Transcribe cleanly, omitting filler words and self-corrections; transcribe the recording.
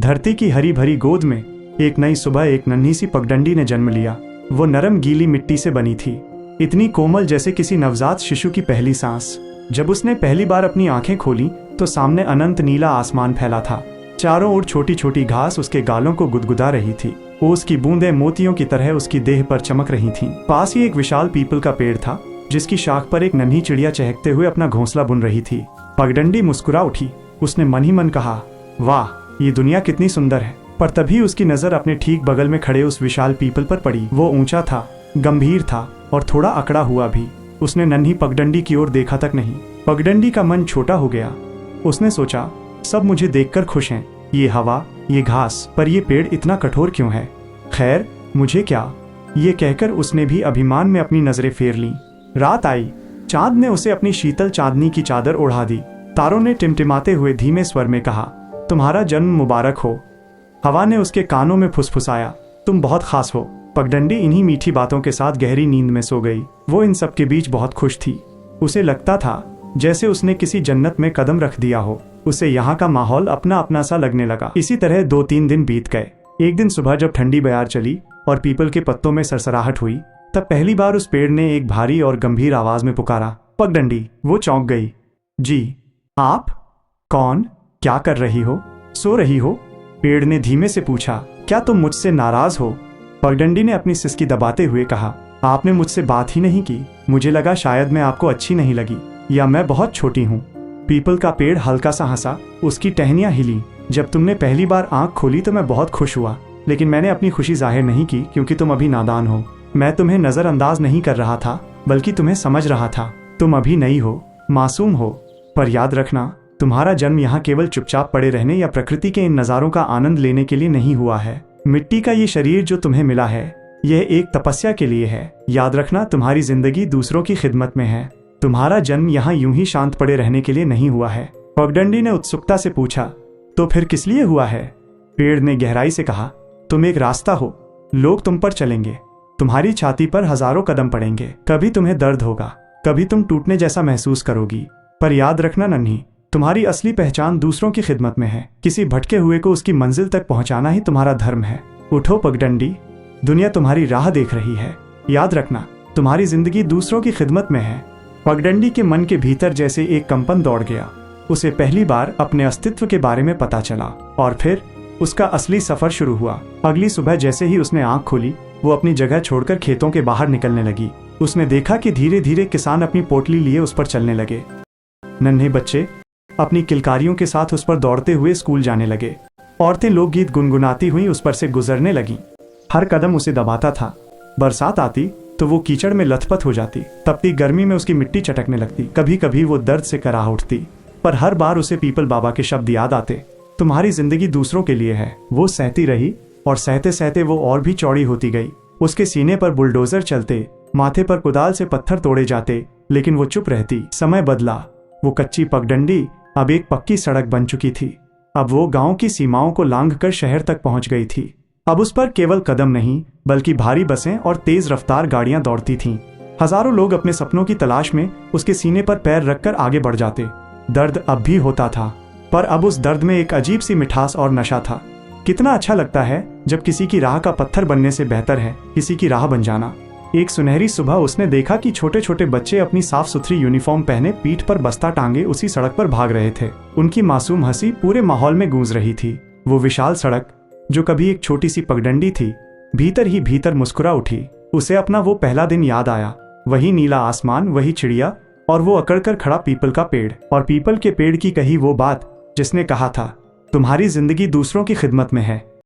धरती की हरी भरी गोद में एक नई सुबह एक नन्ही सी पगडंडी ने जन्म लिया। वो नरम गीली मिट्टी से बनी थी, इतनी कोमल जैसे किसी नवजात शिशु की पहली सांस। जब उसने पहली बार अपनी आंखें खोली तो सामने अनंत नीला आसमान फैला था। चारों ओर छोटी छोटी घास उसके गालों को गुदगुदा रही थी। ओस की बूंदें मोतियों की तरह उसकी देह पर चमक रही थीं। पास ही एक विशाल पीपल का पेड़ था, जिसकी शाख पर एक नन्ही चिड़िया चहकते हुए अपना घोंसला बुन रही थी। पगडंडी मुस्कुरा उठी। उसने मन ही मन कहा, वाह, ये दुनिया कितनी सुंदर है। पर तभी उसकी नजर अपने ठीक बगल में खड़े उस विशाल पीपल पर पड़ी। वो ऊंचा था, गंभीर था और थोड़ा अकड़ा हुआ भी। उसने नन्ही पगडंडी की ओर देखा तक नहीं। पगडंडी का मन छोटा हो गया। उसने सोचा, सब मुझे देखकर खुश हैं, ये हवा, ये घास, पर ये पेड़ इतना कठोर क्यों है। खैर, मुझे क्या। ये कहकर उसने भी अभिमान में अपनी नजरें फेर लीं। रात आई। चांद ने उसे अपनी शीतल चांदनी की चादर ओढ़ा दी। तारों ने टिमटिमाते हुए धीमे स्वर में कहा, तुम्हारा जन्म मुबारक हो। हवा ने उसके कानों में फुसफुसाया, तुम बहुत खास हो। पगडंडी इन्हीं मीठी बातों के साथ गहरी नींद में सो गई। वो इन सब के बीच बहुत खुश थी। उसे लगता था जैसे उसने किसी जन्नत में कदम रख दिया हो। उसे यहाँ का माहौल अपना अपना सा लगने लगा। इसी तरह 2-3 दिन बीत गए। एक दिन सुबह जब ठंडी बयार चली और पीपल के पत्तों में सरसराहट हुई, तब पहली बार उस पेड़ ने एक भारी और गंभीर आवाज में पुकारा, पगडंडी। वो चौंक गई। जी, आप कौन? क्या कर रही हो? सो रही हो? पेड़ ने धीमे से पूछा, क्या तुम मुझसे नाराज हो? पगडंडी ने अपनी सिसकी दबाते हुए कहा, आपने मुझसे बात ही नहीं की। मुझे लगा शायद मैं आपको अच्छी नहीं लगी, या मैं बहुत छोटी हूँ। पीपल का पेड़ हल्का सा हंसा। उसकी टहनियां हिली। जब तुमने पहली बार आंख खोली तो मैं बहुत खुश हुआ, लेकिन मैंने अपनी खुशी जाहिर नहीं की क्योंकि तुम अभी नादान हो। मैं तुम्हें नजरअंदाज नहीं कर रहा था, बल्कि तुम्हें समझ रहा था। तुम अभी नई हो, मासूम हो, पर याद रखना, तुम्हारा जन्म यहाँ केवल चुपचाप पड़े रहने या प्रकृति के इन नज़ारों का आनंद लेने के लिए नहीं हुआ है। मिट्टी का ये शरीर जो तुम्हें मिला है, यह एक तपस्या के लिए है। याद रखना, तुम्हारी जिंदगी दूसरों की खिदमत में है। तुम्हारा जन्म यहाँ यूं ही शांत पड़े रहने के लिए नहीं हुआ है। पगडंडी ने उत्सुकता से पूछा, तो फिर किस लिए हुआ है? पेड़ ने गहराई से कहा, तुम एक रास्ता हो। लोग तुम पर चलेंगे, तुम्हारी छाती पर हजारों कदम पड़ेंगे। कभी तुम्हें दर्द होगा, कभी तुम टूटने जैसा महसूस करोगी, पर याद रखना नन्ही, तुम्हारी असली पहचान दूसरों की खिदमत में है। किसी भटके हुए को उसकी मंजिल तक पहुंचाना ही तुम्हारा धर्म है। उठो पगडंडी, दुनिया तुम्हारी राह देख रही है। याद रखना, तुम्हारी जिंदगी दूसरों की खिदमत में है। पगडंडी के मन के भीतर जैसे एक कंपन दौड़ गया। उसे पहली बार अपने अस्तित्व के बारे में पता चला और फिर उसका असली सफर शुरू हुआ। अगली सुबह जैसे ही उसने आंख खोली, वो अपनी जगह छोड़कर खेतों के बाहर निकलने लगी। उसने देखा कि धीरे धीरे किसान अपनी पोटली लिए उस पर चलने लगे। नन्हे बच्चे अपनी किलकारियों के साथ उस पर दौड़ते हुए स्कूल जाने लगे। औरतें लोकगीत गुनगुनाती हुई उस पर से गुजरने लगीं। हर कदम उसे दबाता था। बरसात आती तो वो कीचड़ में लथपथ हो जाती। तपती गर्मी में उसकी मिट्टी चटकने लगती। कभी कभी वो दर्द से कराह उठती, पर हर बार उसे पीपल बाबा के शब्द याद आते, तुम्हारी जिंदगी दूसरों के लिए है। वो सहती रही और सहते सहते वो और भी चौड़ी होती गई। उसके सीने पर बुलडोजर चलते, माथे पर कुदाल से पत्थर तोड़े जाते, लेकिन वो चुप रहती। समय बदला। वो कच्ची पगडंडी अब एक पक्की सड़क बन चुकी थी। अब वो गांव की सीमाओं को लांघकर शहर तक पहुंच गई थी। अब उस पर केवल कदम नहीं, बल्कि भारी बसें और तेज रफ्तार गाड़ियां दौड़ती थीं। हजारों लोग अपने सपनों की तलाश में उसके सीने पर पैर रखकर आगे बढ़ जाते। दर्द अब भी होता था, पर अब उस दर्द में एक अजीब सी मिठास और नशा था। कितना अच्छा लगता है जब किसी की राह का पत्थर बनने से बेहतर है किसी की राह बन जाना। एक सुनहरी सुबह उसने देखा कि छोटे छोटे बच्चे अपनी साफ सुथरी यूनिफॉर्म पहने पीठ पर बस्ता टांगे उसी सड़क पर भाग रहे थे। उनकी मासूम हंसी पूरे माहौल में गूंज रही थी। वो विशाल सड़क, जो कभी एक छोटी सी पगडंडी थी, भीतर ही भीतर मुस्कुरा उठी। उसे अपना वो पहला दिन याद आया। वही नीला आसमान, वही चिड़िया और वो अकड़कर खड़ा पीपल का पेड़। और पीपल के पेड़ की कही वो बात जिसने कहा था, तुम्हारी जिंदगी दूसरों की खिदमत में है।